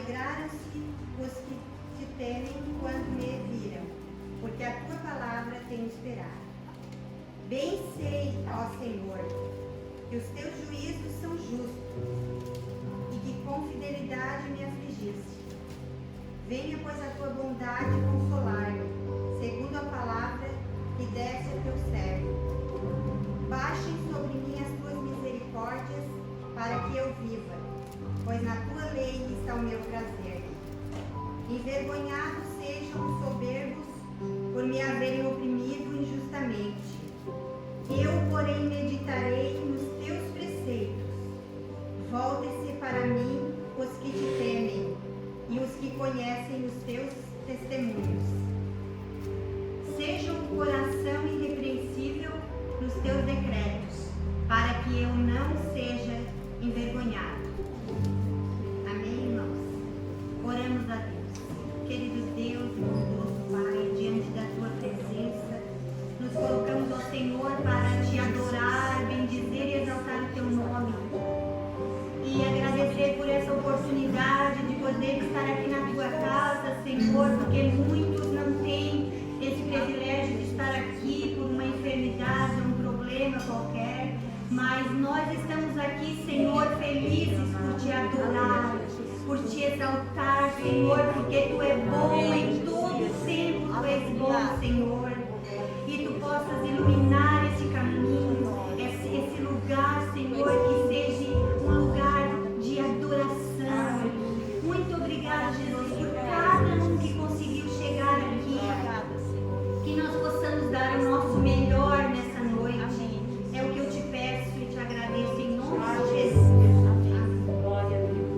Alegraram-se os que te temem quando me viram, porque a tua palavra tenho esperado. Bem sei, ó Senhor, que os teus juízos são justos e que com fidelidade me afligiste. Venha, pois, a tua bondade consolar-me, segundo a palavra que deste a teu servo. Baixem sobre mim as tuas misericórdias, para que eu viva, pois na tua lei está o meu prazer. Envergonhados sejam os soberbos por me haverem oprimido injustamente. Eu, porém, meditarei nos teus preceitos. Voltem-se para mim os que te temem e os que conhecem os teus testemunhos. Seja um coração irrepreensível nos teus decretos, para que eu não seja envergonhado. Amém, irmãos? Oramos a Deus. Querido Deus e bondoso Pai, diante da tua presença, nos colocamos ao Senhor para te adorar, bendizer e exaltar o teu nome. E agradecer por essa oportunidade de poder estar aqui na tua casa, Senhor, porque muitos não têm esse privilégio de estar aqui por uma enfermidade, um problema qualquer, mas nós estamos aqui, Senhor, felizes por te adorar, por te exaltar, Senhor, porque tu é bom em todo tempo, tu és bom, Senhor, e tu possas iluminar esse caminho, esse lugar, Senhor, que seja um lugar de adoração. Muito obrigada, Jesus, por cada um que conseguiu chegar aqui, que nós possamos dar o nosso melhor nessa noite. É o que eu te peço e te agradeço em nome de Jesus. Glória a Deus.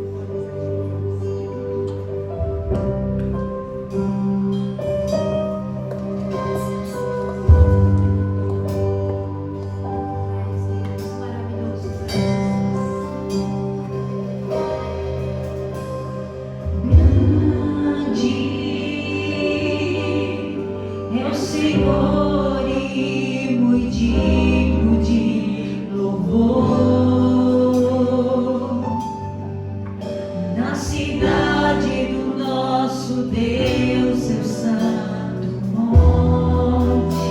Senhor, e muito digno de louvor, na cidade do nosso Deus, seu santo monte,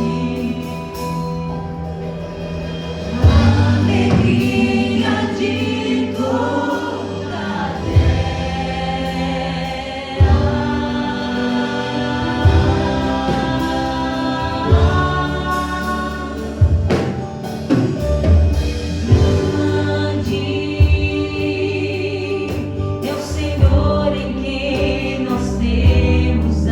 a alegria de toda a é o Senhor em quem nós temos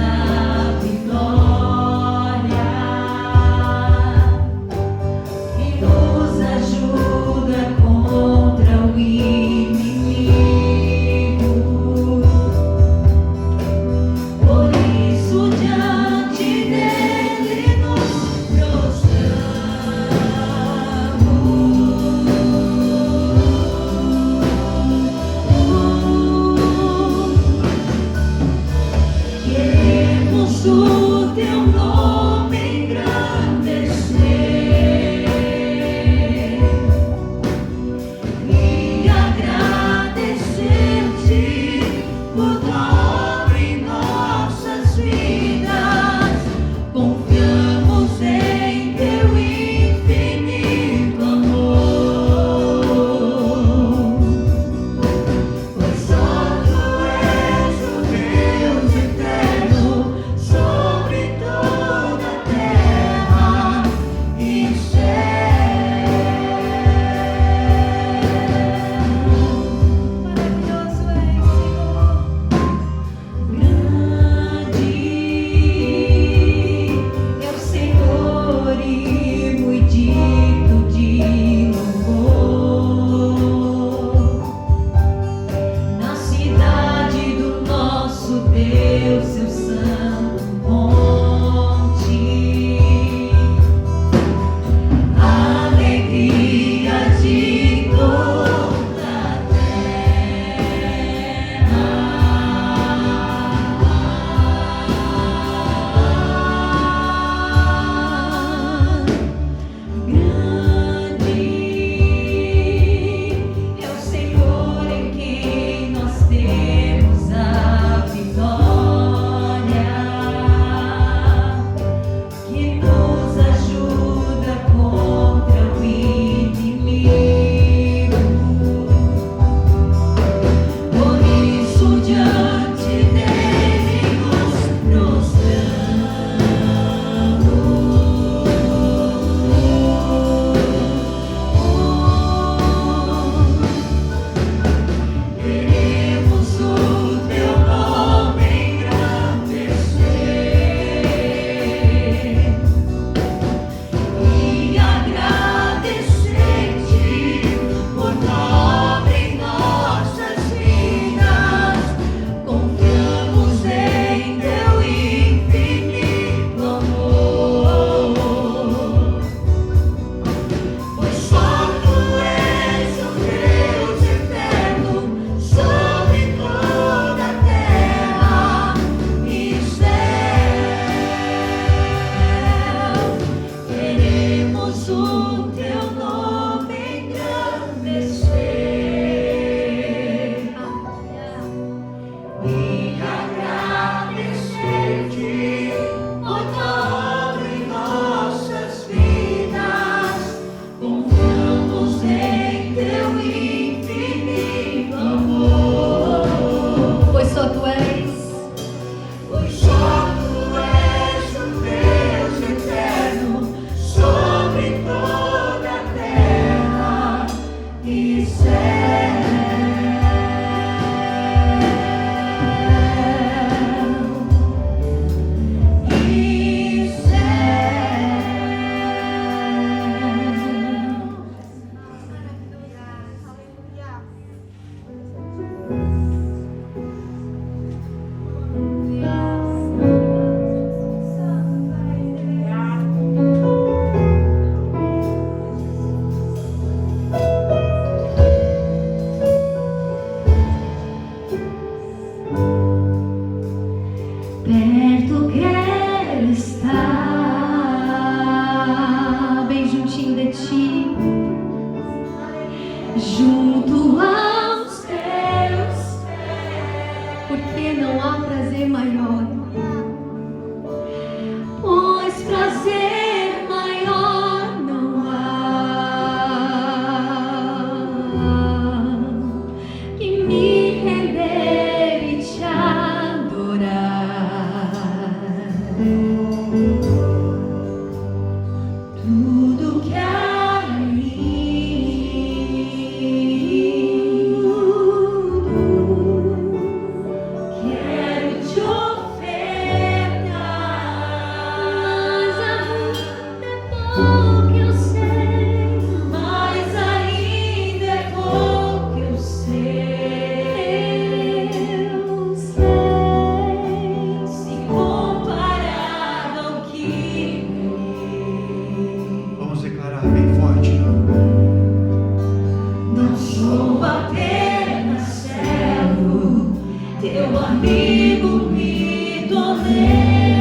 teu amigo me tornei.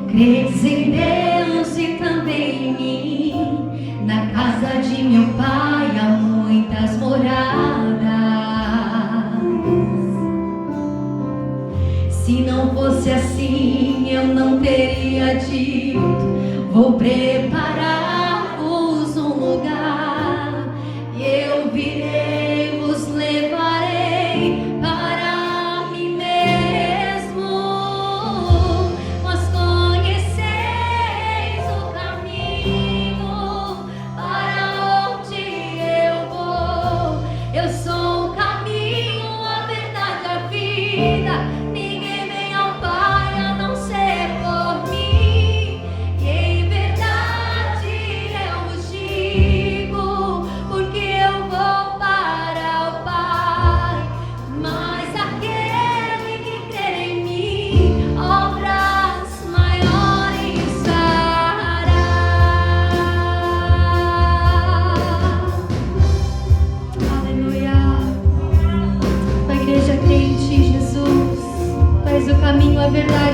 Credes em Deus e também em mim. Na casa de meu pai há muitas moradas. Se não fosse assim, eu não teria dito: vou preparar-vos um lugar, e eu virei, vos levarei para mim mesmo.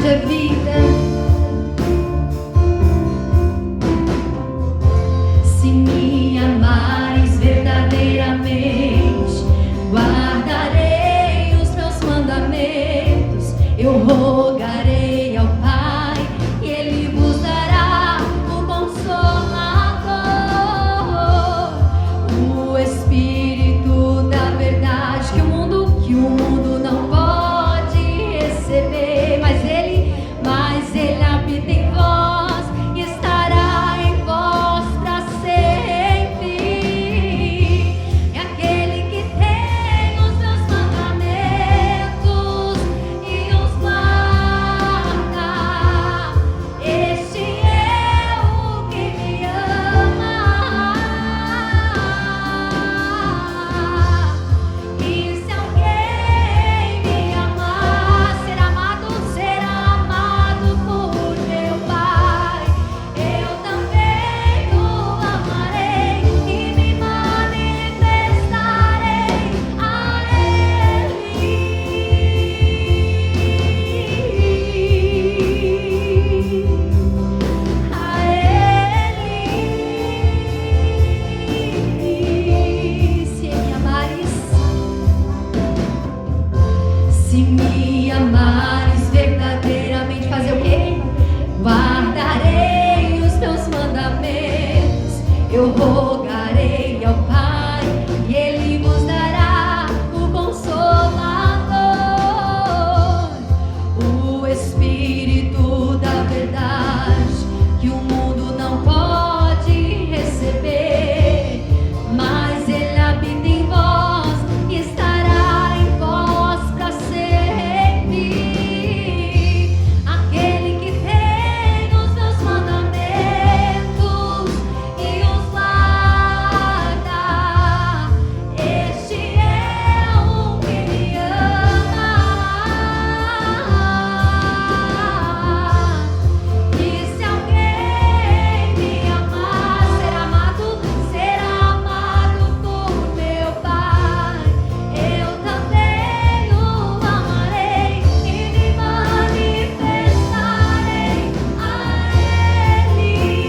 verdade é vida. Se me amares verdadeiramente, guardarei os meus mandamentos. Eu rogarei ao Pai e Ele vos dará o Consolador, o Espírito da verdade que o mundo não pode receber, mas Ele habita em vós e estará em vós para sempre. É aquele que tem os meus mandamentos e os guarda. Este é o que me ama. E se alguém me amar, será amado por meu Pai. Eu também o amarei e me manifestarei a Ele. Se me amares verdadeiramente, fazer o quê? Guardarei os meus mandamentos. Eu rogarei ao Pai e Ele vos dará o Consolador, o Espírito da verdade que o mundo não pode receber, mas Ele habita em vós e estará em vós para sempre. Aquele que tem os meus mandamentos e os guarda, este é o que me ama. E se alguém me amar, será amado por meu Pai. Eu também o amarei e me manifestarei a Ele.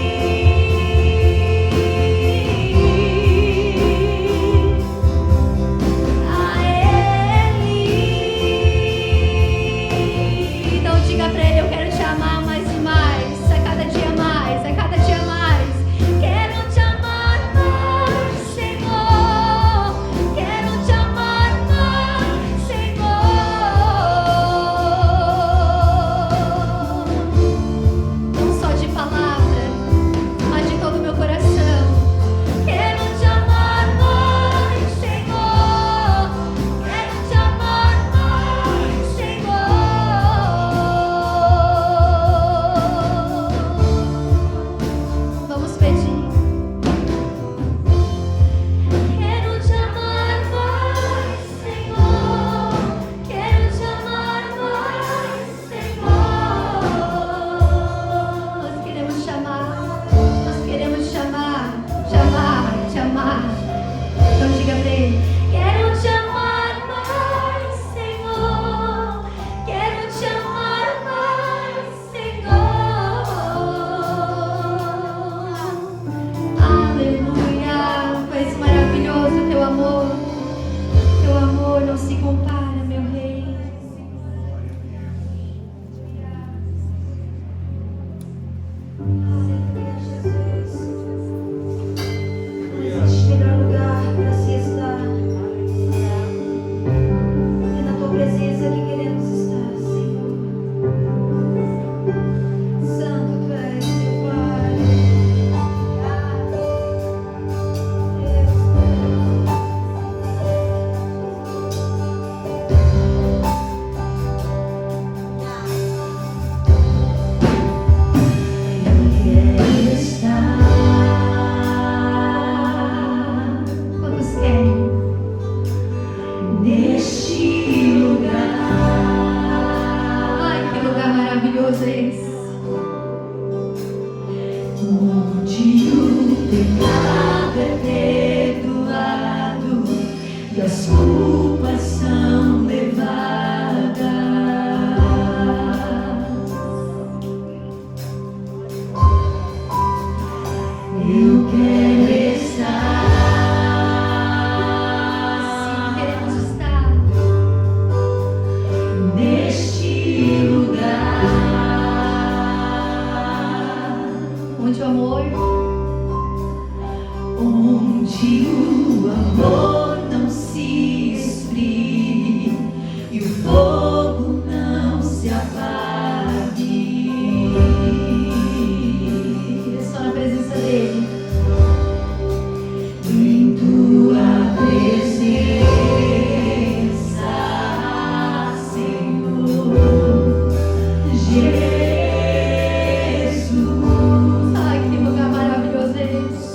Então diga pra Ele: eu quero te amar mais e mais, a cada dia mais, a cada dia mais. Quero te amar mais, Senhor. Quero te amar mais, Senhor. Não só de palavra, mas de todo o meu coração. Quero te amar mais, Senhor. Quero te amar mais, Senhor. Vamos pedir. Quero te amar mais, Senhor. Quero te amar mais, Senhor. Nós queremos te amar, te amar. Então diga pra Ele: quero te amar mais, Senhor. Quero te amar mais, Senhor. Aleluia. Pois maravilhoso teu amor. Teu amor não se compara, meu Rei. Não existe melhor lugar para se estar. É na tua presença que queremos estar, Senhor. Santo tu és, meu Pai. as culpas são levadas. onde o amor não se esfrie e o fogo não se apague. Só na presença dele. Em tua presença, Senhor Jesus. Ai, que lugar maravilhoso é esse.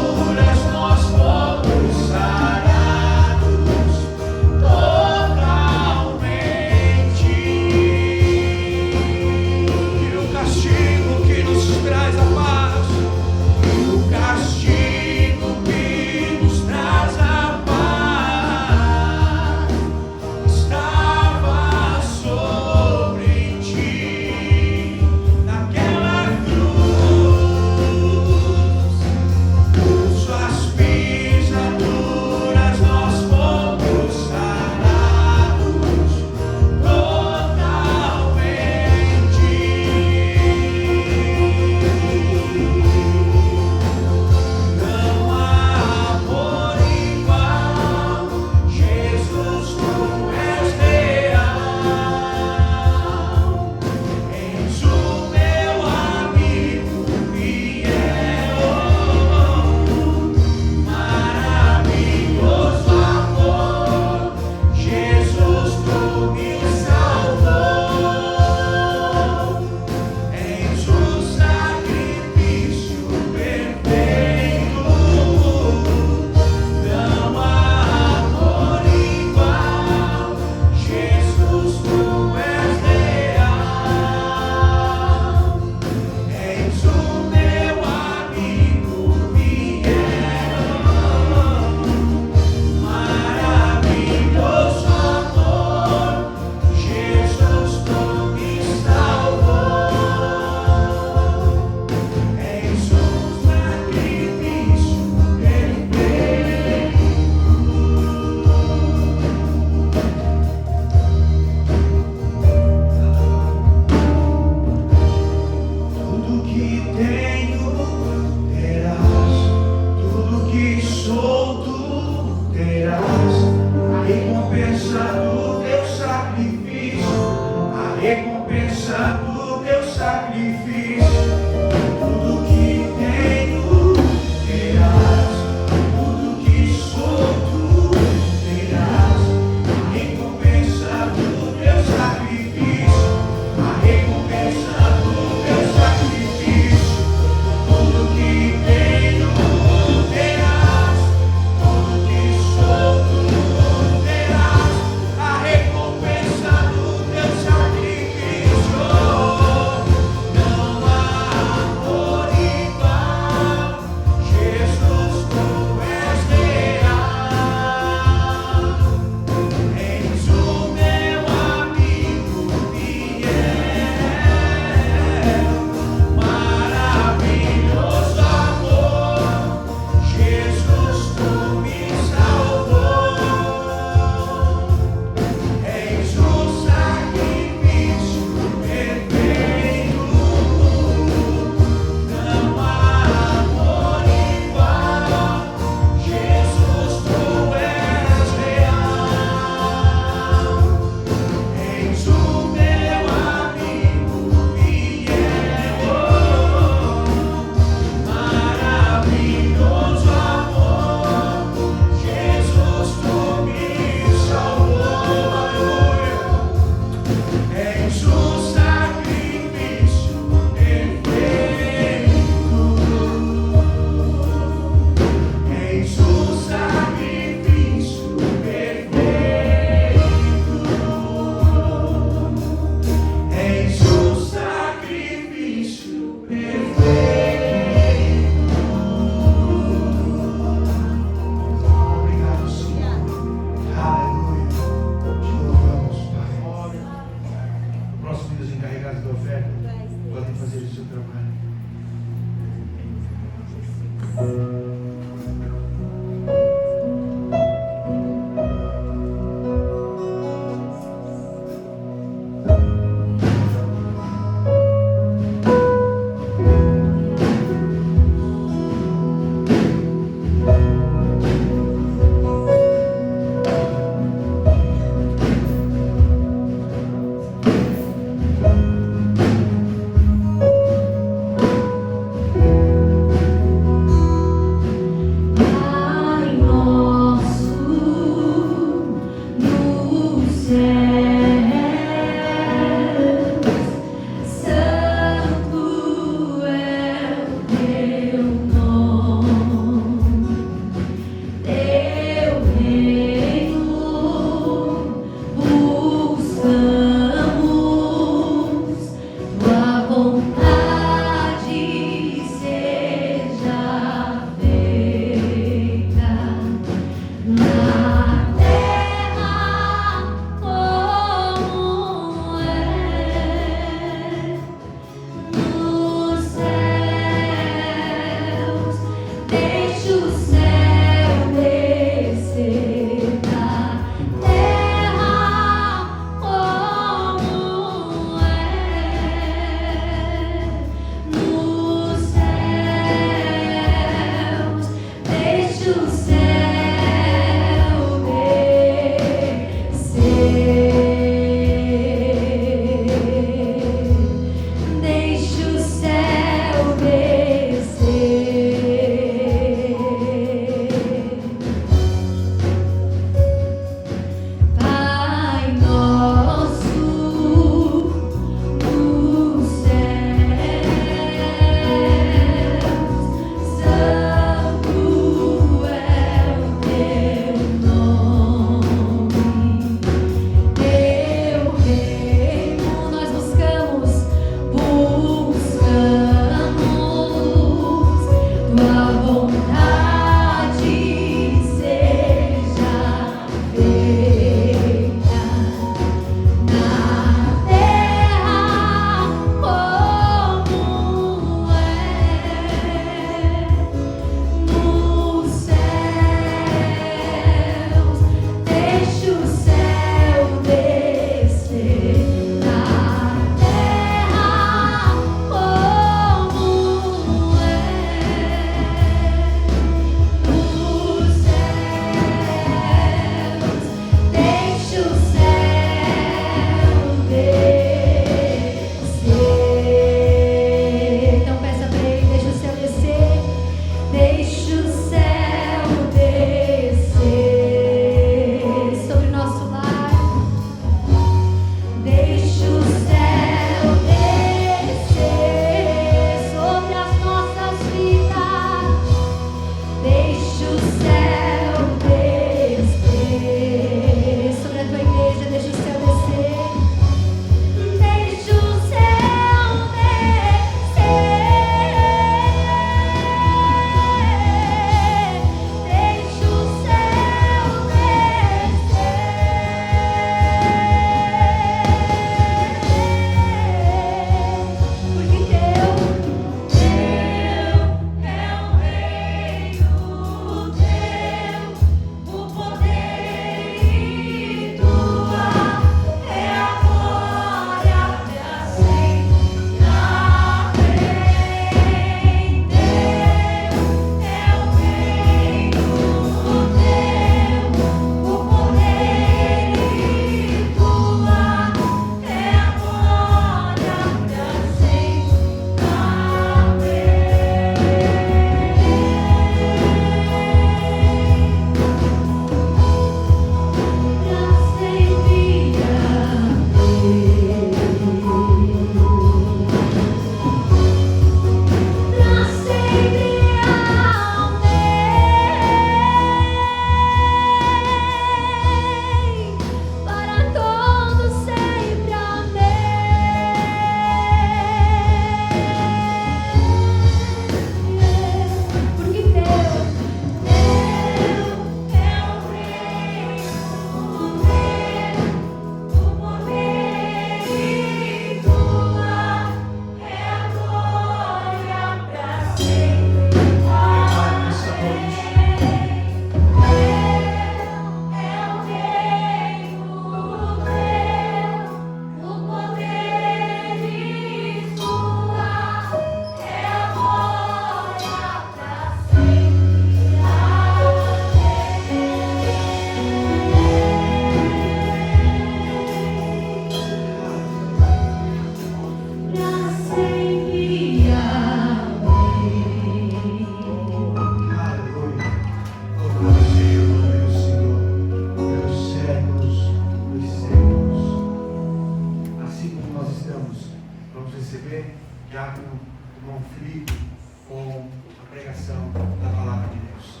pregação da palavra de Deus.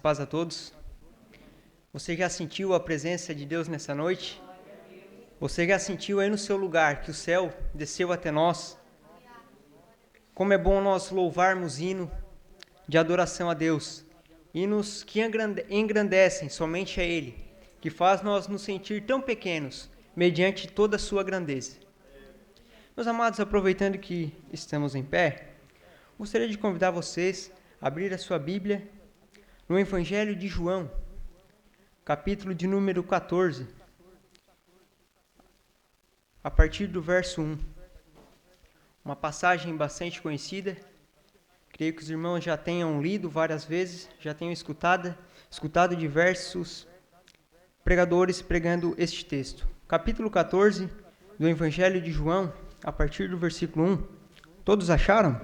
Paz a todos. Você já sentiu a presença de Deus nessa noite? Você já sentiu aí no seu lugar que o céu desceu até nós? Como é bom nós louvarmos hino de adoração a Deus, hinos que engrandecem somente a Ele, que faz nós nos sentir tão pequenos mediante toda a sua grandeza. Meus amados, aproveitando que estamos em pé, gostaria de convidar vocês a abrir a sua Bíblia no Evangelho de João, capítulo de número 14, a partir do verso 1. Uma passagem bastante conhecida, creio que os irmãos já tenham lido várias vezes, já tenham escutado diversos pregadores pregando este texto. Capítulo 14 do Evangelho de João, a partir do versículo 1. Todos acharam?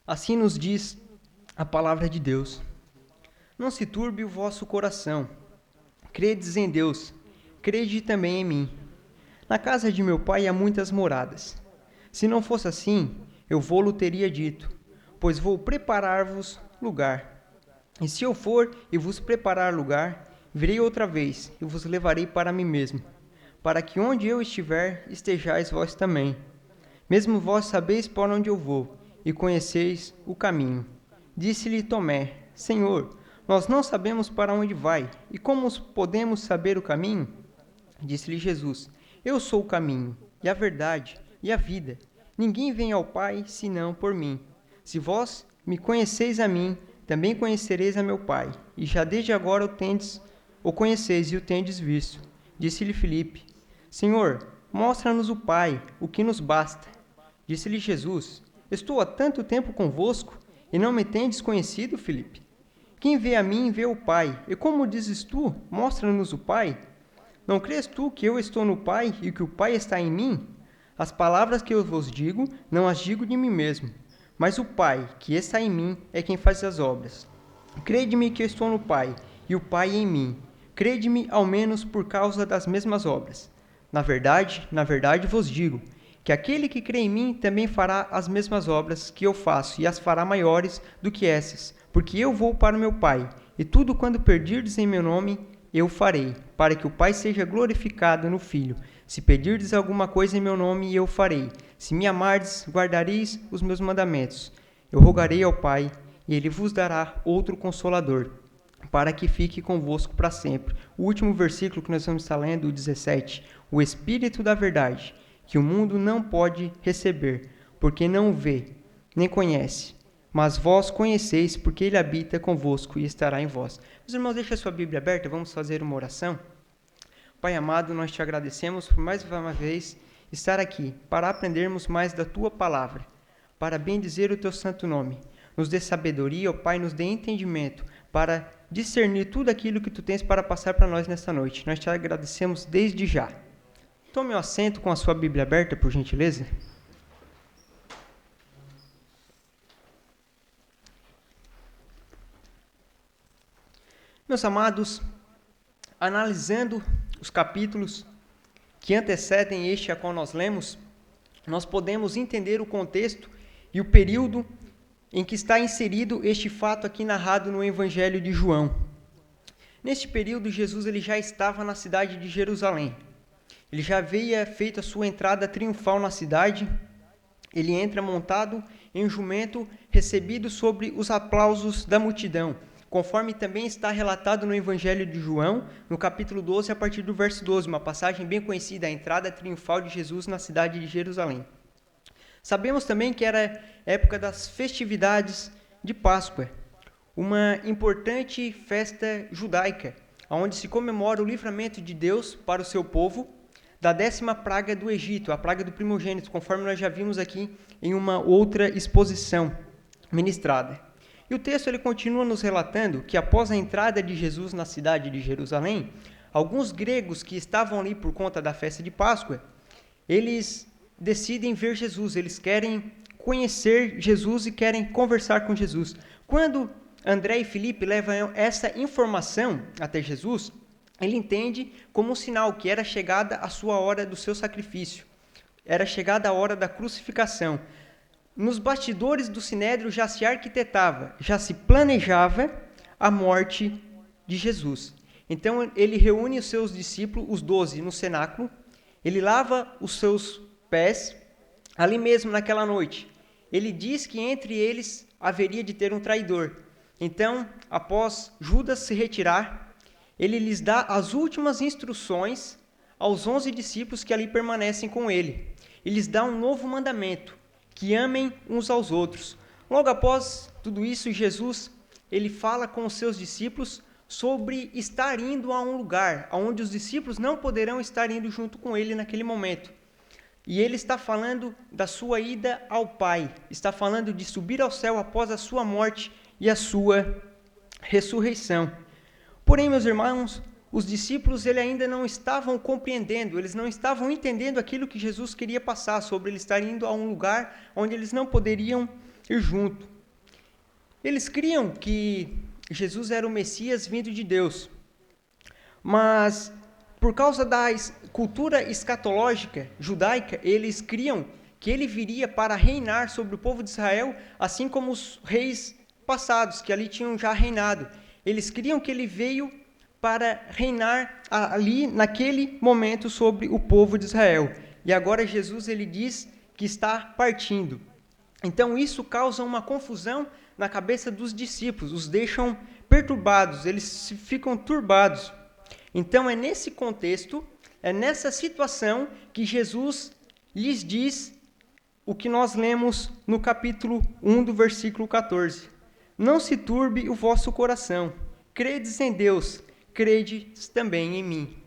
Assim nos diz a palavra de Deus: não se turbe o vosso coração. Credes em Deus, crede também em mim. Na casa de meu pai há muitas moradas. Se não fosse assim, eu vou-lo teria dito, pois vou preparar-vos lugar. E se eu for e vos preparar lugar, virei outra vez e vos levarei para mim mesmo, para que onde eu estiver, estejais vós também. Mesmo vós sabeis para onde eu vou, e conheceis o caminho. Disse-lhe Tomé: Senhor, nós não sabemos para onde vai, e como podemos saber o caminho? Disse-lhe Jesus: Eu sou o caminho, e a verdade, e a vida. Ninguém vem ao Pai, senão por mim. Se vós me conheceis a mim, também conhecereis a meu Pai, e já desde agora o conheceis e o tendes visto. Disse-lhe Filipe: Senhor, mostra-nos o Pai, o que nos basta. Disse-lhe Jesus: Estou há tanto tempo convosco, e não me tendes conhecido, Filipe? Quem vê a mim, vê o Pai. E como dizes tu, mostra-nos o Pai? Não crês tu que eu estou no Pai, e que o Pai está em mim? As palavras que eu vos digo, não as digo de mim mesmo, mas o Pai, que está em mim, é quem faz as obras. Crede-me que eu estou no Pai, e o Pai em mim. Crede-me, ao menos, por causa das mesmas obras. Na verdade vos digo, que aquele que crê em mim também fará as mesmas obras que eu faço, e as fará maiores do que essas, porque eu vou para o meu Pai, e tudo quando pedirdes em meu nome, eu farei, para que o Pai seja glorificado no Filho. Se pedirdes alguma coisa em meu nome, eu farei. Se me amardes, guardareis os meus mandamentos. Eu rogarei ao Pai, e ele vos dará outro Consolador, para que fique convosco para sempre. O último versículo que nós vamos estar lendo, o 17. O Espírito da verdade, que o mundo não pode receber, porque não o vê, nem conhece. Mas vós conheceis, porque ele habita convosco e estará em vós. Meus irmãos, deixa a sua Bíblia aberta, vamos fazer uma oração. Pai amado, nós te agradecemos por mais uma vez estar aqui, para aprendermos mais da tua palavra, para bendizer o teu santo nome. Nos dê sabedoria, ó Pai, nos dê entendimento, para discernir tudo aquilo que tu tens para passar para nós nesta noite. Nós te agradecemos desde já. Tome um assento com a sua Bíblia aberta, por gentileza. Meus amados, analisando os capítulos que antecedem este a qual nós lemos, nós podemos entender o contexto e o período em que está inserido este fato aqui narrado no Evangelho de João. Neste período, Jesus ele já estava na cidade de Jerusalém. Ele já havia feito a sua entrada triunfal na cidade. Ele entra montado em um jumento, recebido sobre os aplausos da multidão, conforme também está relatado no Evangelho de João, no capítulo 12, a partir do verso 12, uma passagem bem conhecida, a entrada triunfal de Jesus na cidade de Jerusalém. Sabemos também que era época das festividades de Páscoa, uma importante festa judaica, onde se comemora o livramento de Deus para o seu povo da 10ª praga do Egito, a praga do primogênito, conforme nós já vimos aqui em uma outra exposição ministrada. E o texto ele continua nos relatando que após a entrada de Jesus na cidade de Jerusalém, alguns gregos que estavam ali por conta da festa de Páscoa, eles decidem ver Jesus, eles querem conhecer Jesus e querem conversar com Jesus. Quando André e Filipe levam essa informação até Jesus, ele entende como um sinal que era chegada a sua hora do seu sacrifício. Era chegada a hora da crucificação. Nos bastidores do Sinédrio já se arquitetava, já se planejava a morte de Jesus. Então ele reúne os seus discípulos, os 12, no cenáculo. Ele lava os seus pés ali mesmo naquela noite. Ele diz que entre eles haveria de ter um traidor. Então, após Judas se retirar, ele lhes dá as últimas instruções aos 11 discípulos que ali permanecem com ele. Ele lhes dá um novo mandamento, que amem uns aos outros. Logo após tudo isso, Jesus ele fala com os seus discípulos sobre estar indo a um lugar onde os discípulos não poderão estar indo junto com ele naquele momento. E ele está falando da sua ida ao Pai, está falando de subir ao céu após a sua morte e a sua ressurreição. Porém, meus irmãos, os discípulos ainda não estavam compreendendo, eles não estavam entendendo aquilo que Jesus queria passar, sobre ele estar indo a um lugar onde eles não poderiam ir junto. Eles criam que Jesus era o Messias vindo de Deus, mas por causa da cultura escatológica judaica, eles criam que ele viria para reinar sobre o povo de Israel, assim como os reis passados que ali tinham já reinado. Eles criam que ele veio para reinar ali naquele momento sobre o povo de Israel. E agora Jesus ele diz que está partindo. Então isso causa uma confusão na cabeça dos discípulos, os deixam perturbados, eles ficam turbados. Então é nesse contexto, é nessa situação que Jesus lhes diz o que nós lemos no capítulo 1 do versículo 14. Não se turbe o vosso coração, credes em Deus, credes também em mim.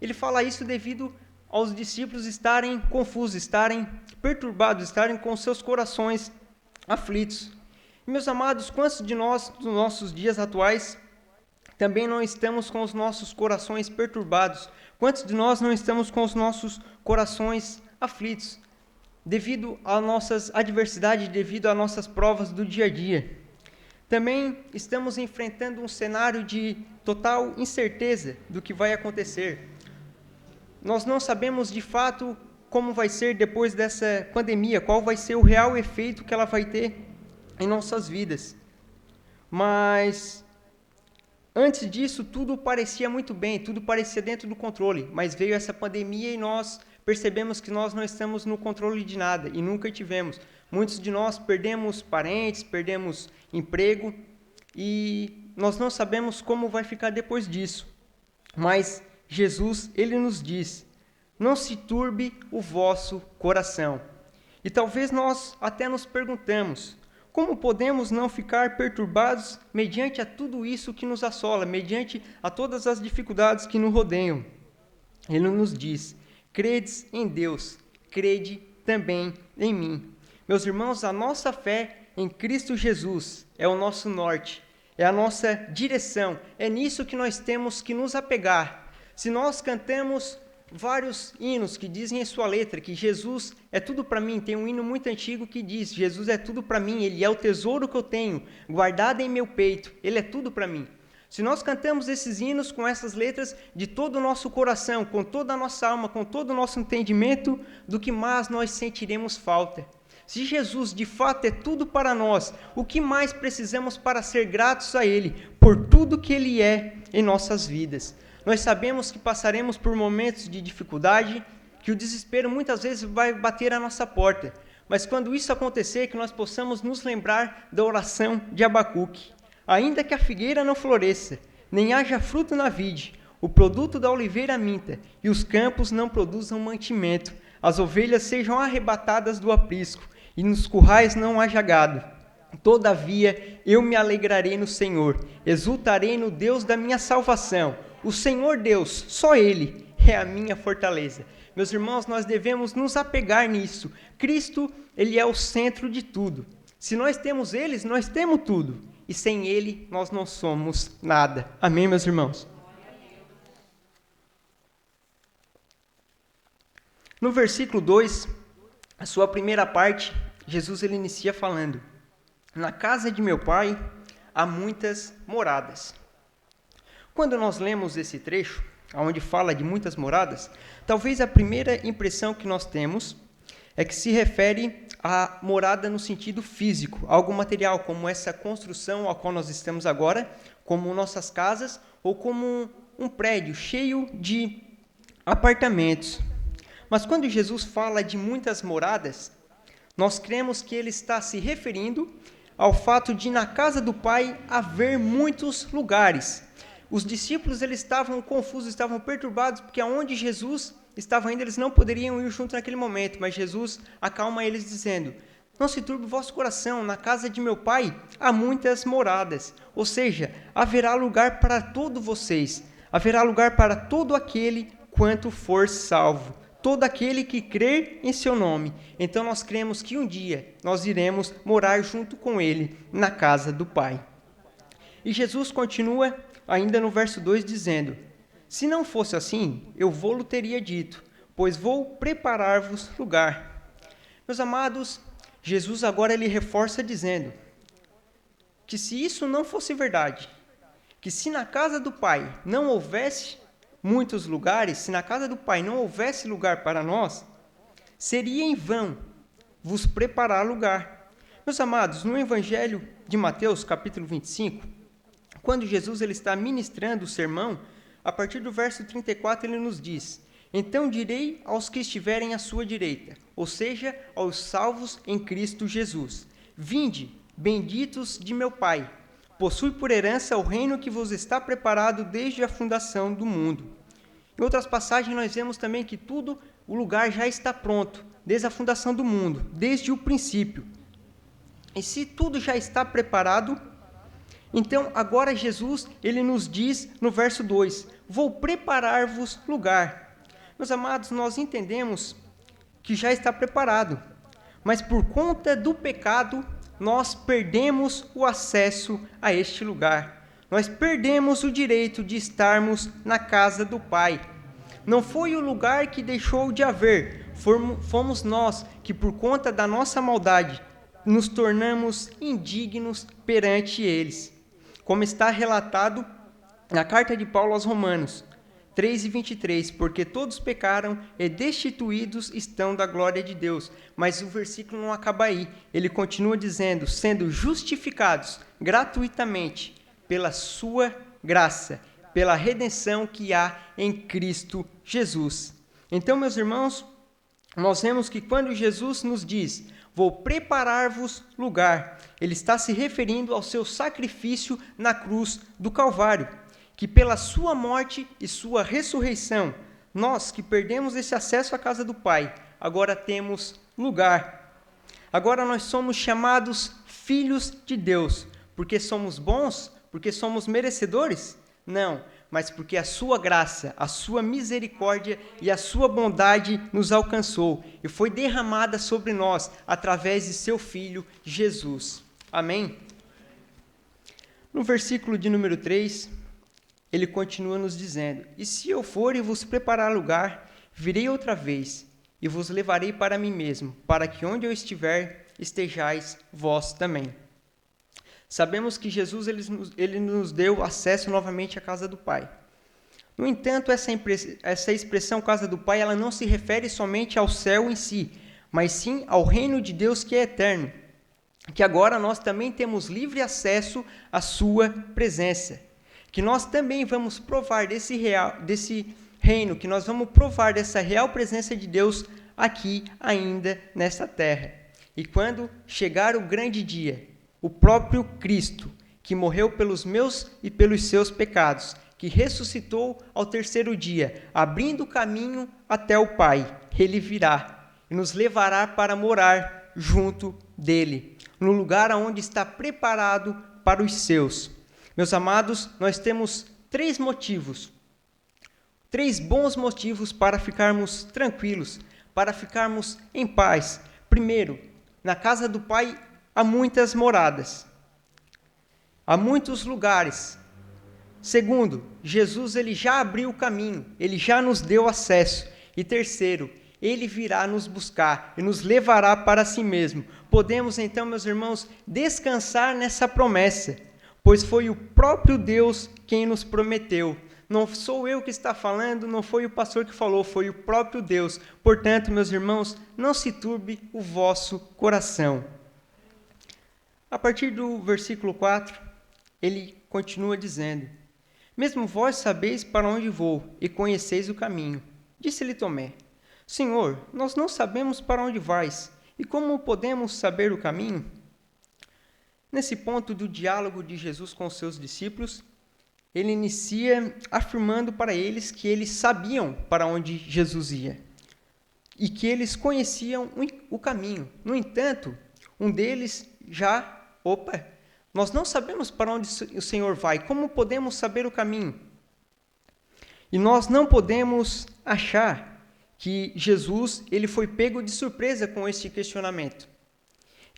Ele fala isso devido aos discípulos estarem confusos, estarem perturbados, estarem com seus corações aflitos. Meus amados, quantos de nós, nos nossos dias atuais, também não estamos com os nossos corações perturbados? Quantos de nós não estamos com os nossos corações aflitos, devido às nossas adversidades, devido às nossas provas do dia a dia? Também estamos enfrentando um cenário de total incerteza do que vai acontecer. Nós não sabemos de fato como vai ser depois dessa pandemia, qual vai ser o real efeito que ela vai ter em nossas vidas. Mas antes disso, tudo parecia muito bem, tudo parecia dentro do controle, mas veio essa pandemia e nós percebemos que nós não estamos no controle de nada e nunca tivemos. Muitos de nós perdemos parentes, perdemos emprego e nós não sabemos como vai ficar depois disso. Mas Jesus, ele nos diz: não se turbe o vosso coração. E talvez nós até nos perguntamos: como podemos não ficar perturbados mediante a tudo isso que nos assola, mediante a todas as dificuldades que nos rodeiam? Ele nos diz: credes em Deus, crede também em mim. Meus irmãos, a nossa fé em Cristo Jesus é o nosso norte, é a nossa direção, é nisso que nós temos que nos apegar. Se nós cantamos vários hinos que dizem em sua letra que Jesus é tudo para mim, tem um hino muito antigo que diz: Jesus é tudo para mim, Ele é o tesouro que eu tenho, guardado em meu peito, Ele é tudo para mim. Se nós cantamos esses hinos com essas letras de todo o nosso coração, com toda a nossa alma, com todo o nosso entendimento, do que mais nós sentiremos falta? Se Jesus de fato é tudo para nós, o que mais precisamos para ser gratos a Ele por tudo que Ele é em nossas vidas? Nós sabemos que passaremos por momentos de dificuldade, que o desespero muitas vezes vai bater à nossa porta. Mas quando isso acontecer, que nós possamos nos lembrar da oração de Abacuque. Ainda que a figueira não floresça, nem haja fruto na vide, o produto da oliveira minta, e os campos não produzam mantimento, as ovelhas sejam arrebatadas do aprisco, e nos currais não haja gado. Todavia eu me alegrarei no Senhor, exultarei no Deus da minha salvação. O Senhor Deus, só Ele, é a minha fortaleza. Meus irmãos, nós devemos nos apegar nisso. Cristo, Ele é o centro de tudo. Se nós temos Ele, nós temos tudo. E sem Ele, nós não somos nada. Amém, meus irmãos? No versículo 2, a sua primeira parte, Jesus ele inicia falando: na casa de meu Pai há muitas moradas. Quando nós lemos esse trecho, onde fala de muitas moradas, talvez a primeira impressão que nós temos é que se refere à morada no sentido físico, algo material, como essa construção a qual nós estamos agora, como nossas casas, ou como um prédio cheio de apartamentos. Mas quando Jesus fala de muitas moradas, nós cremos que ele está se referindo ao fato de na casa do Pai haver muitos lugares. Os discípulos eles estavam confusos, estavam perturbados, porque aonde Jesus estava indo, eles não poderiam ir junto naquele momento, mas Jesus acalma eles dizendo: não se turbe o vosso coração, na casa de meu Pai há muitas moradas, ou seja, haverá lugar para todos vocês, haverá lugar para todo aquele quanto for salvo, todo aquele que crer em seu nome. Então nós cremos que um dia nós iremos morar junto com ele na casa do Pai. E Jesus continua ainda no verso 2 dizendo: se não fosse assim, eu vou-lo teria dito, pois vou preparar-vos lugar. Meus amados, Jesus agora ele reforça dizendo que se isso não fosse verdade, que se na casa do Pai não houvesse muitos lugares, se na casa do Pai não houvesse lugar para nós, seria em vão vos preparar lugar. Meus amados, no Evangelho de Mateus, capítulo 25, quando Jesus ele está ministrando o sermão, a partir do verso 34 ele nos diz: então direi aos que estiverem à sua direita, ou seja, aos salvos em Cristo Jesus: vinde, benditos de meu Pai, possui por herança o reino que vos está preparado desde a fundação do mundo. Em outras passagens nós vemos também que o lugar já está pronto, desde a fundação do mundo, desde o princípio. E se tudo já está preparado, então agora Jesus ele nos diz no verso 2: vou preparar-vos lugar. Meus amados, nós entendemos que já está preparado, mas por conta do pecado, nós perdemos o acesso a este lugar. Nós perdemos o direito de estarmos na casa do Pai. Não foi o lugar que deixou de haver, fomos nós que, por conta da nossa maldade, nos tornamos indignos perante eles. Como está relatado na carta de Paulo aos Romanos 3:23, porque todos pecaram e destituídos estão da glória de Deus. Mas o versículo não acaba aí. Ele continua dizendo: sendo justificados gratuitamente pela sua graça, pela redenção que há em Cristo Jesus. Então, meus irmãos, nós vemos que quando Jesus nos diz: vou preparar-vos lugar, ele está se referindo ao seu sacrifício na cruz do Calvário, que pela sua morte e sua ressurreição, nós que perdemos esse acesso à casa do Pai, agora temos lugar. Agora nós somos chamados filhos de Deus, porque somos bons, porque somos merecedores? Não, mas porque a sua graça, a sua misericórdia e a sua bondade nos alcançou e foi derramada sobre nós através de seu Filho Jesus. Amém? No versículo de número 3, ele continua nos dizendo: e se eu for e vos preparar lugar, virei outra vez e vos levarei para mim mesmo, para que onde eu estiver, estejais vós também. Sabemos que Jesus ele nos deu acesso novamente à casa do Pai. No entanto, essa expressão casa do Pai, ela não se refere somente ao céu em si, mas sim ao reino de Deus que é eterno, que agora nós também temos livre acesso à sua presença, que nós também vamos provar desse reino, que nós vamos provar dessa real presença de Deus aqui ainda nesta terra. E quando chegar o grande dia, o próprio Cristo, que morreu pelos meus e pelos seus pecados, que ressuscitou ao terceiro dia, abrindo caminho até o Pai, ele virá e nos levará para morar junto dele, no lugar onde está preparado para os seus. Meus amados, nós temos 3 bons motivos para ficarmos tranquilos, para ficarmos em paz. Primeiro, na casa do Pai há muitas moradas, há muitos lugares. Segundo, Jesus ele já abriu o caminho, ele já nos deu acesso. E terceiro, ele virá nos buscar e nos levará para si mesmo. Podemos então, meus irmãos, descansar nessa promessa. pois foi o próprio Deus quem nos prometeu. Não sou eu que está falando, não foi o pastor que falou, foi o próprio Deus. Portanto, meus irmãos, não se turbe o vosso coração. A partir do versículo 4, ele continua dizendo: mesmo vós sabeis para onde vou e conheceis o caminho. Disse-lhe Tomé: Senhor, nós não sabemos para onde vais, e como podemos saber o caminho? Nesse ponto do diálogo de Jesus com os seus discípulos, ele inicia afirmando para eles que eles sabiam para onde Jesus ia e que eles conheciam o caminho. No entanto, um deles nós não sabemos para onde o Senhor vai, como podemos saber o caminho? E nós não podemos achar que Jesus ele foi pego de surpresa com este questionamento.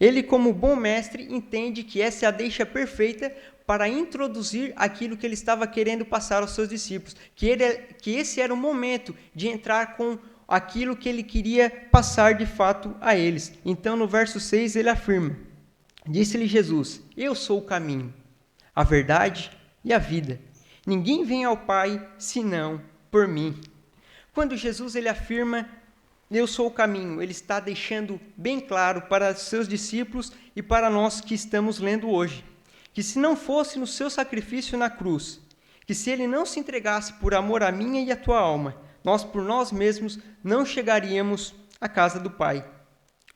Ele, como bom mestre, entende que essa é a deixa perfeita para introduzir aquilo que ele estava querendo passar aos seus discípulos, que esse era o momento de entrar com aquilo que ele queria passar de fato a eles. Então, no verso 6, ele afirma: disse-lhe Jesus: eu sou o caminho, a verdade e a vida. Ninguém vem ao Pai senão por mim. Quando Jesus ele afirma: eu sou o caminho, ele está deixando bem claro para seus discípulos e para nós que estamos lendo hoje, que se não fosse no seu sacrifício na cruz, que se ele não se entregasse por amor à minha e à tua alma, nós por nós mesmos não chegaríamos à casa do Pai.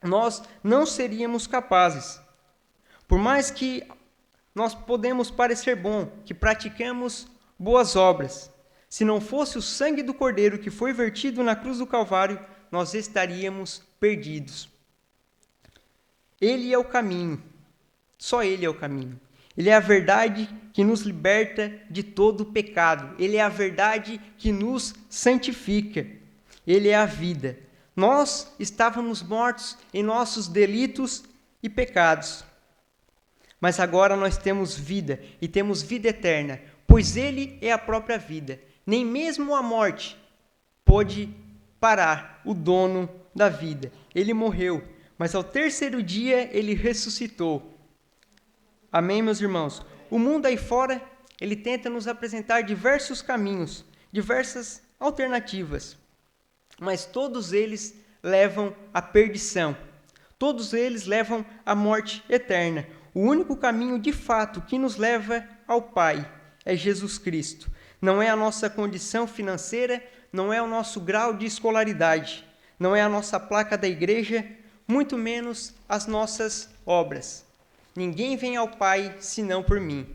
Nós não seríamos capazes. Por mais que nós podemos parecer bom, que praticamos boas obras, se não fosse o sangue do Cordeiro que foi vertido na cruz do Calvário, nós estaríamos perdidos. Ele é o caminho, só ele é o caminho. Ele é a verdade que nos liberta de todo o pecado. Ele é a verdade que nos santifica. Ele é a vida. Nós estávamos mortos em nossos delitos e pecados. Mas agora nós temos vida e temos vida eterna, pois ele é a própria vida. Nem mesmo a morte pôde parar o dono da vida. Ele morreu, mas ao terceiro dia ele ressuscitou. Amém, meus irmãos? O mundo aí fora, ele tenta nos apresentar diversos caminhos, diversas alternativas, mas todos eles levam à perdição. Todos eles levam à morte eterna. O único caminho de fato que nos leva ao Pai é Jesus Cristo. Não é a nossa condição financeira, não é o nosso grau de escolaridade, não é a nossa placa da igreja, muito menos as nossas obras. Ninguém vem ao Pai senão por mim.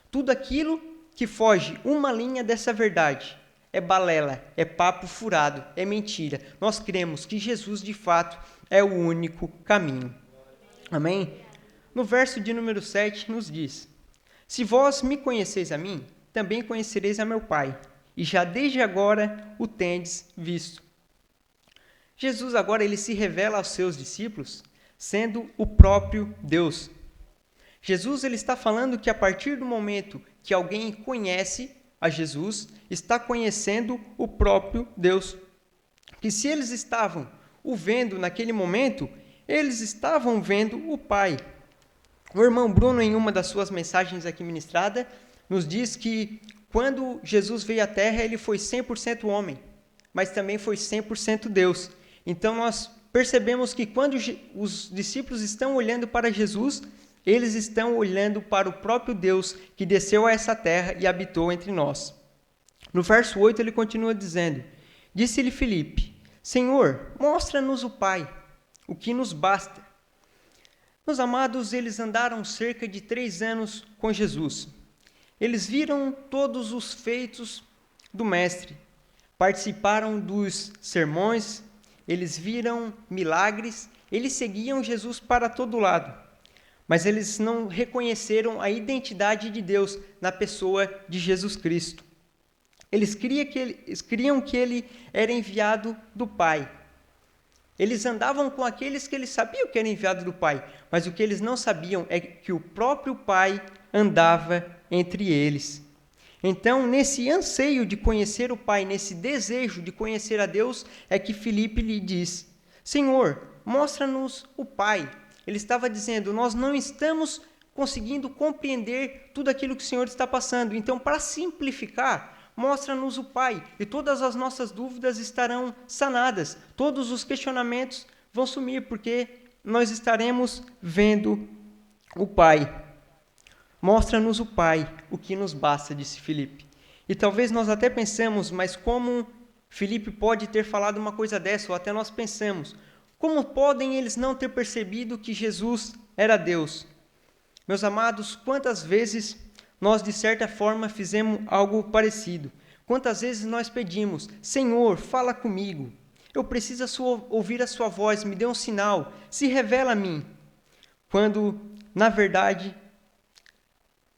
Tudo aquilo que foge uma linha dessa verdade é balela, é papo furado, é mentira. Nós cremos que Jesus, de fato, é o único caminho. Amém? No verso de número 7 nos diz: se vós me conheceis a mim, também conhecereis a meu Pai, e já desde agora o tendes visto. Jesus agora ele se revela aos seus discípulos, sendo o próprio Deus. Jesus ele está falando que a partir do momento que alguém conhece a Jesus, está conhecendo o próprio Deus. Que se eles estavam o vendo naquele momento, eles estavam vendo o Pai. O irmão Bruno, em uma das suas mensagens aqui ministrada, nos diz que quando Jesus veio à Terra, ele foi 100% homem, mas também foi 100% Deus. Então nós percebemos que quando os discípulos estão olhando para Jesus, eles estão olhando para o próprio Deus que desceu a essa terra e habitou entre nós. No verso 8 ele continua dizendo: disse-lhe Filipe: Senhor, mostra-nos o Pai, o que nos basta. Meus amados, eles andaram cerca de 3 anos com Jesus. Eles viram todos os feitos do Mestre, participaram dos sermões, eles viram milagres, eles seguiam Jesus para todo lado. Mas eles não reconheceram a identidade de Deus na pessoa de Jesus Cristo. Eles criam que ele era enviado do Pai. Eles andavam com aqueles que eles sabiam que era enviado do Pai, mas o que eles não sabiam é que o próprio Pai andava entre eles. Então, nesse anseio de conhecer o Pai, nesse desejo de conhecer a Deus, é que Filipe lhe diz: Senhor, mostra-nos o Pai. Ele estava dizendo: nós não estamos conseguindo compreender tudo aquilo que o Senhor está passando. Então, para simplificar, mostra-nos o Pai, e todas as nossas dúvidas estarão sanadas, todos os questionamentos vão sumir, porque nós estaremos vendo o Pai. Mostra-nos o Pai, o que nos basta, disse Filipe. E talvez nós até pensamos, mas como Filipe pode ter falado uma coisa dessa? Ou até nós pensamos, como podem eles não ter percebido que Jesus era Deus? Meus amados, quantas vezes nós de certa forma fizemos algo parecido? Quantas vezes nós pedimos, Senhor, fala comigo, eu preciso ouvir a sua voz, me dê um sinal, se revela a mim. Quando, na verdade,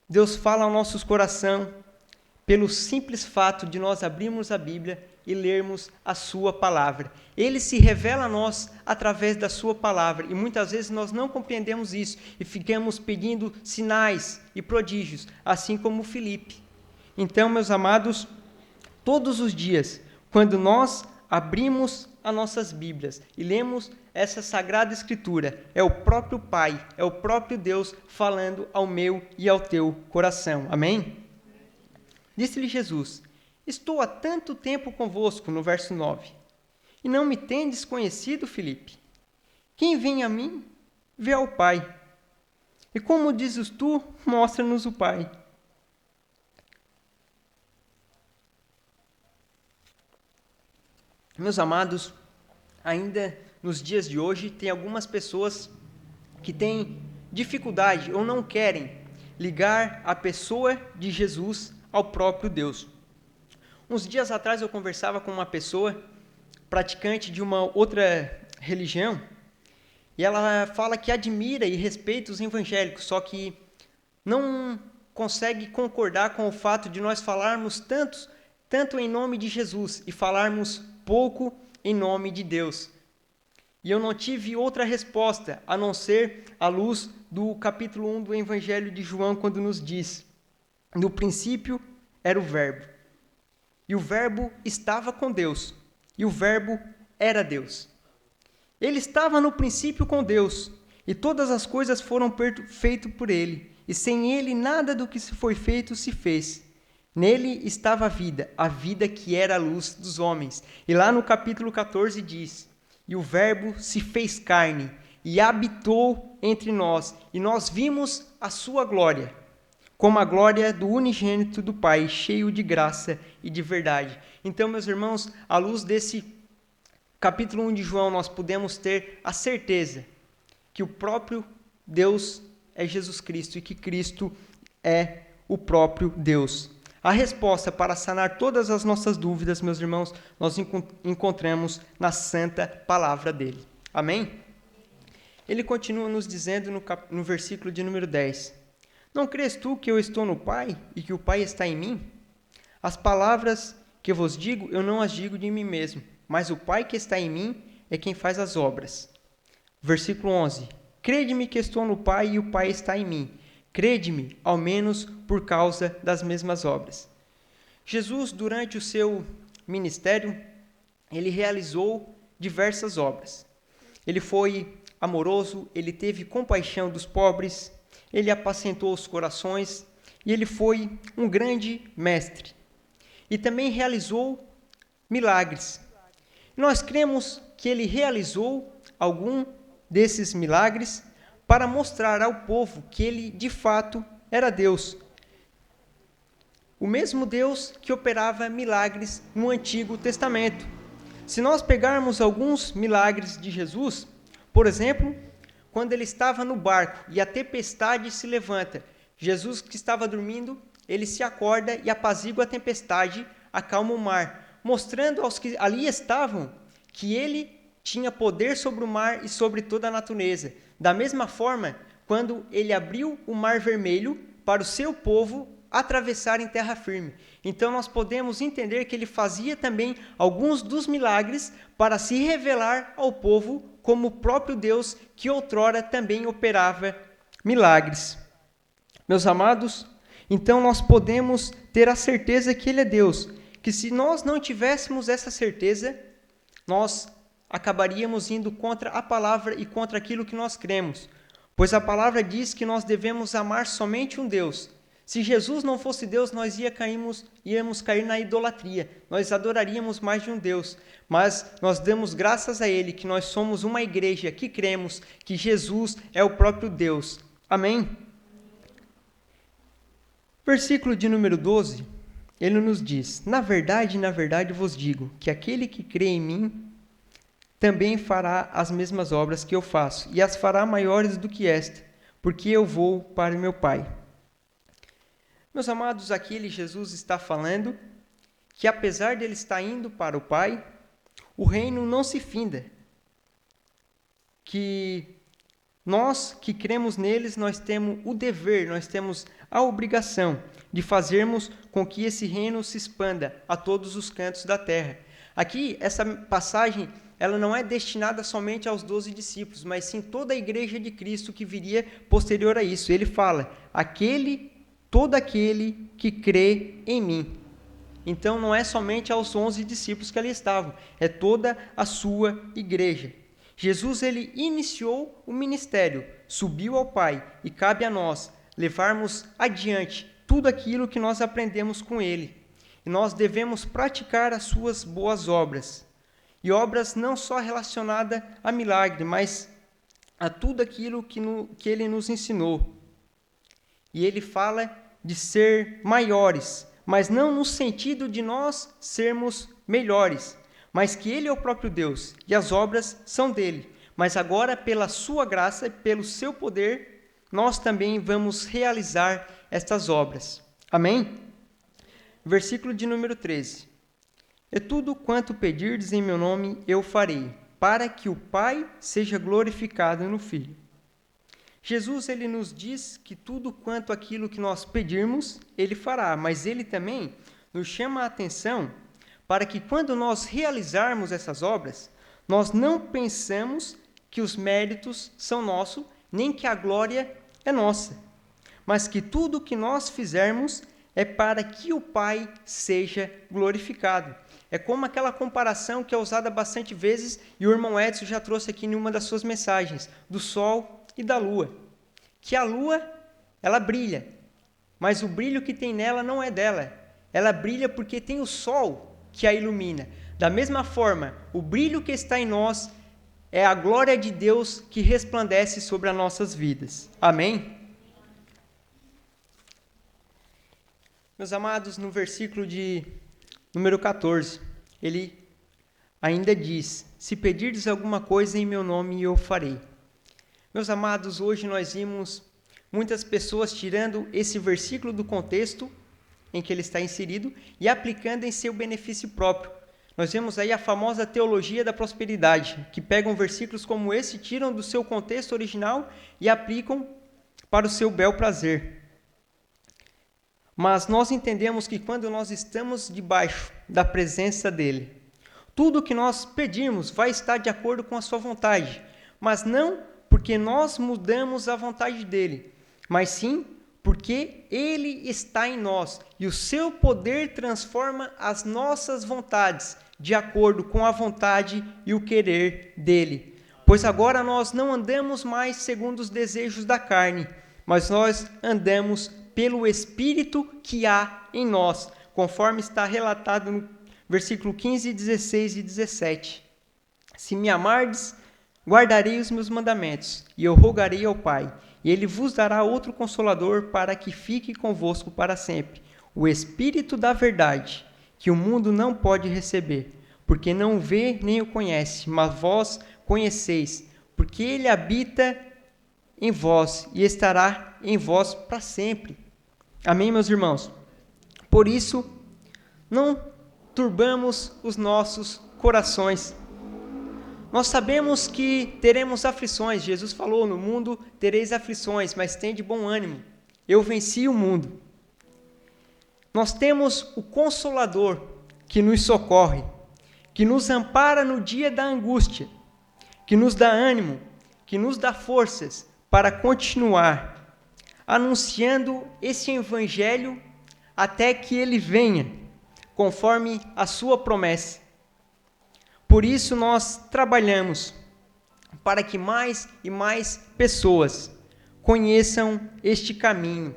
Deus fala ao nosso coração pelo simples fato de nós abrirmos a Bíblia e lermos a sua palavra. Ele se revela a nós através da sua palavra, e muitas vezes nós não compreendemos isso e ficamos pedindo sinais e prodígios, assim como Filipe. Então, meus amados, todos os dias, quando nós abrimos as nossas Bíblias e lemos essa Sagrada Escritura, é o próprio Pai, é o próprio Deus falando ao meu e ao teu coração. Amém? Disse-lhe Jesus, estou há tanto tempo convosco, no verso 9, e não me tendes conhecido, Filipe? Quem vem a mim, vê ao Pai. E como dizes tu, mostra-nos o Pai. Meus amados, ainda nos dias de hoje, tem algumas pessoas que têm dificuldade ou não querem ligar a pessoa de Jesus ao próprio Deus. Uns dias atrás eu conversava com uma pessoa praticante de uma outra religião e ela fala que admira e respeita os evangélicos, só que não consegue concordar com o fato de nós falarmos tanto em nome de Jesus e falarmos pouco em nome de Deus. E eu não tive outra resposta, a não ser à luz do capítulo 1 do Evangelho de João, quando nos diz, no princípio era o Verbo, e o Verbo estava com Deus, e o Verbo era Deus. Ele estava no princípio com Deus, e todas as coisas foram feitas por ele, e sem ele nada do que foi feito se fez. Nele estava a vida que era a luz dos homens. E lá no capítulo 14 diz, e o Verbo se fez carne e habitou entre nós, e nós vimos a sua glória, como a glória do unigênito do Pai, cheio de graça e de verdade. Então, meus irmãos, à luz desse capítulo 1 de João, nós podemos ter a certeza que o próprio Deus é Jesus Cristo e que Cristo é o próprio Deus. A resposta para sanar todas as nossas dúvidas, meus irmãos, nós encontramos na santa palavra dele. Amém? Ele continua nos dizendo no versículo de número 10. Não crês tu que eu estou no Pai e que o Pai está em mim? As palavras que eu vos digo, eu não as digo de mim mesmo, mas o Pai que está em mim é quem faz as obras. Versículo 11. Crede-me que estou no Pai e o Pai está em mim. Crede-me, ao menos por causa das mesmas obras. Jesus, durante o seu ministério, ele realizou diversas obras. Ele foi amoroso, ele teve compaixão dos pobres, ele apacentou os corações e ele foi um grande mestre. E também realizou milagres. Nós cremos que ele realizou algum desses milagres para mostrar ao povo que ele, de fato, era Deus. O mesmo Deus que operava milagres no Antigo Testamento. Se nós pegarmos alguns milagres de Jesus, por exemplo, quando ele estava no barco e a tempestade se levanta, Jesus que estava dormindo, ele se acorda e apazigua a tempestade, acalma o mar, mostrando aos que ali estavam que ele tinha poder sobre o mar e sobre toda a natureza. Da mesma forma, quando ele abriu o Mar Vermelho para o seu povo atravessar em terra firme. Então nós podemos entender que ele fazia também alguns dos milagres para se revelar ao povo como o próprio Deus que outrora também operava milagres. Meus amados, então nós podemos ter a certeza que ele é Deus, que se nós não tivéssemos essa certeza, nós acabaríamos indo contra a palavra e contra aquilo que nós cremos. Pois a palavra diz que nós devemos amar somente um Deus. Se Jesus não fosse Deus, nós íamos cair na idolatria. Nós adoraríamos mais de um Deus. Mas nós damos graças a Ele que nós somos uma igreja que cremos que Jesus é o próprio Deus. Amém? Versículo de número 12, ele nos diz: na verdade vos digo, que aquele que crê em mim também fará as mesmas obras que eu faço, e as fará maiores do que esta, porque eu vou para o meu Pai. Meus amados, aqui Jesus está falando que apesar de ele estar indo para o Pai, o reino não se finda. Que nós que cremos neles, nós temos o dever, nós temos a obrigação de fazermos com que esse reino se expanda a todos os cantos da terra. Aqui, essa passagem, ela não é destinada somente aos 12 discípulos, mas sim toda a igreja de Cristo que viria posterior a isso. Ele fala, todo aquele que crê em mim. Então, não é somente aos 11 discípulos que ali estavam, é toda a sua igreja. Jesus, ele iniciou o ministério, subiu ao Pai, e cabe a nós levarmos adiante tudo aquilo que nós aprendemos com ele. E nós devemos praticar as suas boas obras. E obras não só relacionadas a milagre, mas a tudo aquilo que ele nos ensinou. E ele fala de ser maiores, mas não no sentido de nós sermos melhores, mas que ele é o próprio Deus e as obras são dele. Mas agora, pela sua graça e pelo seu poder, nós também vamos realizar estas obras. Amém? Versículo de número 13. E tudo quanto pedirdes em meu nome, eu farei, para que o Pai seja glorificado no Filho. Jesus, ele nos diz que tudo quanto aquilo que nós pedirmos, ele fará, mas ele também nos chama a atenção para que quando nós realizarmos essas obras, nós não pensamos que os méritos são nossos, nem que a glória é nossa, mas que tudo o que nós fizermos é para que o Pai seja glorificado. É como aquela comparação que é usada bastante vezes, e o irmão Edson já trouxe aqui em uma das suas mensagens, do sol e da lua. Que a lua, ela brilha, mas o brilho que tem nela não é dela. Ela brilha porque tem o sol que a ilumina. Da mesma forma, o brilho que está em nós é a glória de Deus que resplandece sobre as nossas vidas. Amém? Meus amados, no versículo de número 14, ele ainda diz: se pedirdes alguma coisa em meu nome, eu farei. Meus amados, hoje nós vimos muitas pessoas tirando esse versículo do contexto em que ele está inserido e aplicando em seu benefício próprio. Nós vemos aí a famosa teologia da prosperidade, que pegam versículos como esse, tiram do seu contexto original e aplicam para o seu bel prazer. Mas nós entendemos que quando nós estamos debaixo da presença dele, tudo o que nós pedirmos vai estar de acordo com a sua vontade, mas não porque nós mudamos a vontade dele, mas sim porque ele está em nós e o seu poder transforma as nossas vontades de acordo com a vontade e o querer dele. Pois agora nós não andamos mais segundo os desejos da carne, mas nós andamos pelo Espírito que há em nós, conforme está relatado no versículo 15, 16 e 17. Se me amardes, guardarei os meus mandamentos, e eu rogarei ao Pai, e ele vos dará outro Consolador para que fique convosco para sempre, o Espírito da verdade, que o mundo não pode receber, porque não o vê nem o conhece, mas vós conheceis, porque ele habita em vós e estará em vós para sempre. Amém, meus irmãos? Por isso, não turbamos os nossos corações. Nós sabemos que teremos aflições. Jesus falou, no mundo tereis aflições, mas tende bom ânimo. Eu venci o mundo. Nós temos o Consolador que nos socorre, que nos ampara no dia da angústia, que nos dá ânimo, que nos dá forças para continuar anunciando esse evangelho até que ele venha, conforme a sua promessa. Por isso nós trabalhamos para que mais e mais pessoas conheçam este caminho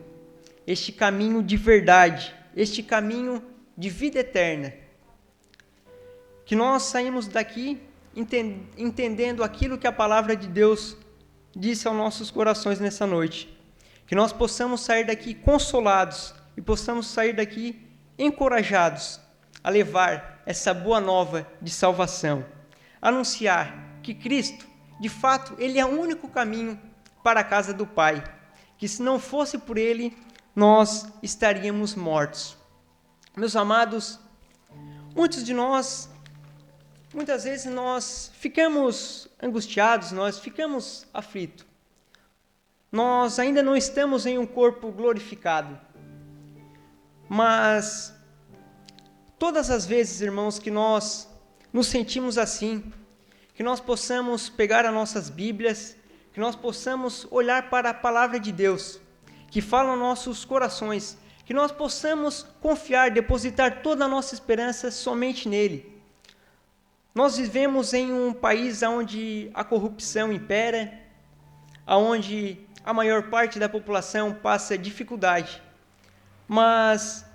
de verdade, este caminho de vida eterna. Que nós saímos daqui entendendo aquilo que a palavra de Deus disse aos nossos corações nessa noite. Que nós possamos sair daqui consolados e possamos sair daqui encorajados a levar essa boa nova de salvação. Anunciar que Cristo, de fato, Ele é o único caminho para a casa do Pai. Que se não fosse por Ele, nós estaríamos mortos. Meus amados, muitas vezes nós ficamos angustiados, nós ficamos aflitos. Nós ainda não estamos em um corpo glorificado. Mas todas as vezes, irmãos, que nós nos sentimos assim, que nós possamos pegar as nossas Bíblias, que nós possamos olhar para a palavra de Deus, que fala aos nossos corações, que nós possamos confiar, depositar toda a nossa esperança somente nele. Nós vivemos em um país onde a corrupção impera, onde a maior parte da população passa dificuldade. Mas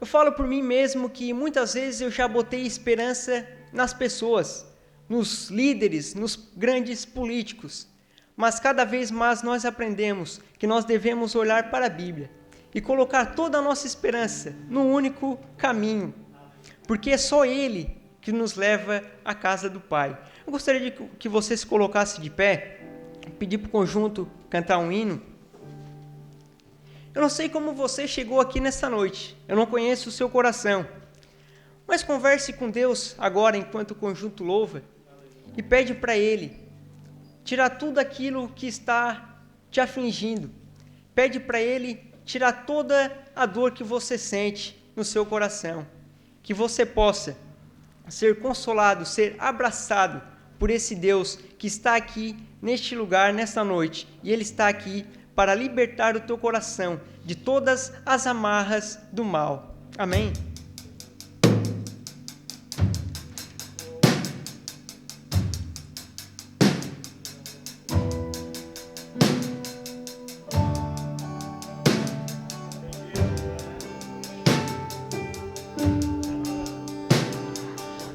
eu falo por mim mesmo que muitas vezes eu já botei esperança nas pessoas, nos líderes, nos grandes políticos. Mas cada vez mais nós aprendemos que nós devemos olhar para a Bíblia e colocar toda a nossa esperança no único caminho, porque é só Ele que nos leva à casa do Pai. Eu gostaria de que você se colocasse de pé, pedir para o conjunto cantar um hino. Eu não sei como você chegou aqui nessa noite, eu não conheço o seu coração, mas converse com Deus agora enquanto o conjunto louva e pede para Ele tirar tudo aquilo que está te afligindo. Pede para Ele tirar toda a dor que você sente no seu coração, que você possa ser consolado, ser abraçado por esse Deus que está aqui neste lugar, nesta noite, e Ele está aqui para libertar o teu coração de todas as amarras do mal. Amém?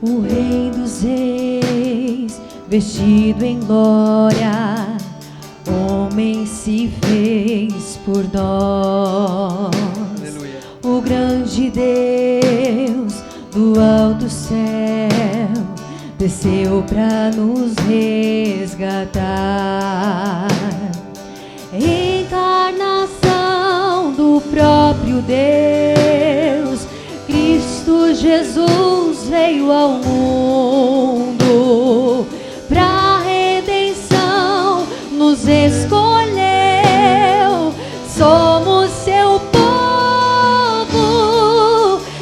O Rei dos Reis, vestido em glória, homem se fez por nós. Aleluia. O grande Deus do alto céu desceu para nos resgatar. Encarnação do próprio Deus, Cristo Jesus veio ao mundo, pra redenção nos escolheu, somos seu povo,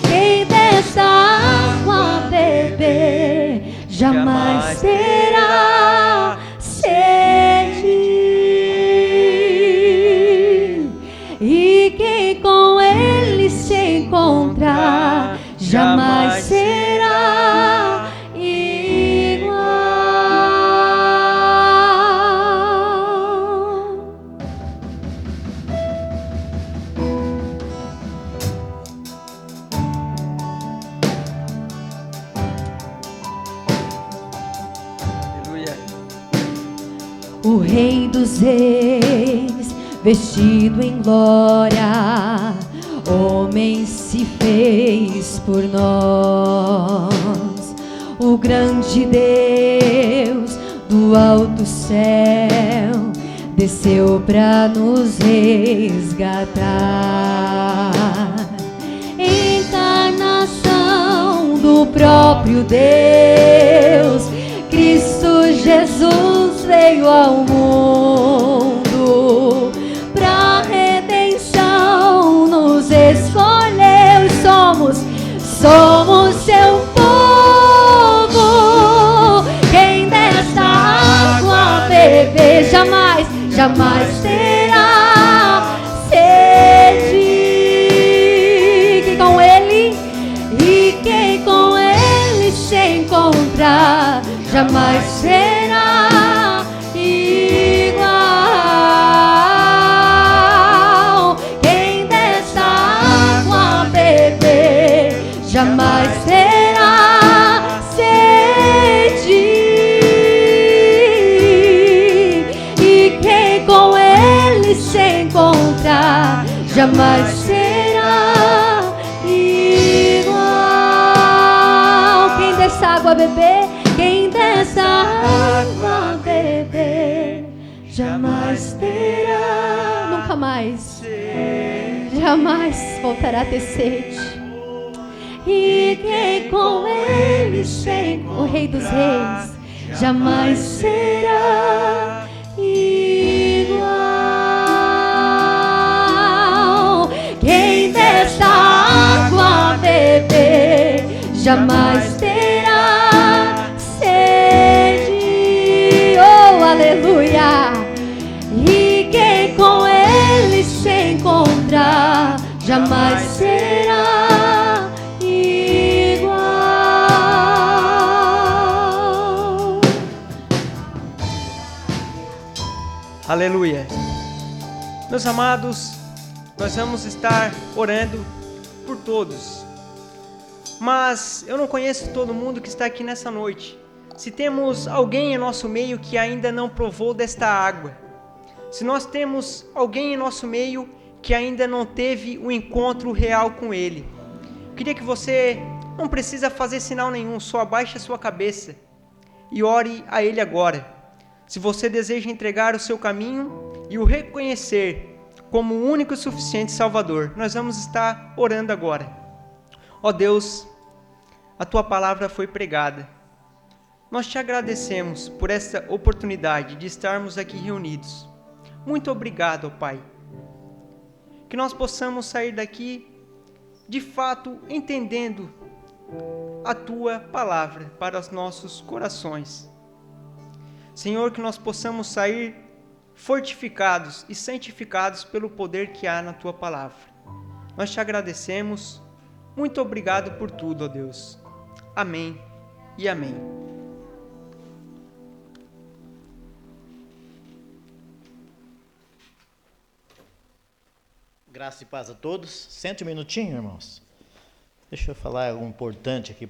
quem desta água beber jamais terá sede, e quem com ele se encontrar jamais será igual. Aleluia. O Rei dos Reis, vestido em glória, homem se fez por nós. O grande Deus do alto céu desceu pra nos resgatar. Encarnação do próprio Deus, Cristo Jesus veio ao mundo, pra redenção nos escolheu, e somos seu povo, quem desta água beber jamais terá sede, quem com ele se encontrar jamais será igual. jamais terá sede. E quem com ele se encontrar jamais será igual. Quem dessa água beber, quem dessa água beber, jamais terá, nunca mais, jamais voltará a ter sede. E quem com ele se, o Rei dos Reis, jamais será igual. Quem desta água beber, jamais terá sede. Oh, aleluia! E quem com ele se encontrar, jamais será igual. Aleluia. Meus amados, nós vamos estar orando por todos. Mas eu não conheço todo mundo que está aqui nessa noite. Se temos alguém em nosso meio que ainda não provou desta água, se nós temos alguém em nosso meio que ainda não teve um encontro real com Ele, eu queria que você, não precisa fazer sinal nenhum, só abaixe a sua cabeça e ore a Ele agora. Se você deseja entregar o seu caminho e o reconhecer como o único e suficiente Salvador, nós vamos estar orando agora. Ó Deus, a Tua palavra foi pregada. Nós te agradecemos por esta oportunidade de estarmos aqui reunidos. Muito obrigado, ó Pai. Que nós possamos sair daqui, de fato, entendendo a Tua palavra para os nossos corações. Senhor, que nós possamos sair fortificados e santificados pelo poder que há na Tua palavra. Nós te agradecemos. Muito obrigado por tudo, ó Deus. Amém e amém. Graça e paz a todos. Sente um minutinho, irmãos. Deixa eu falar algo importante aqui para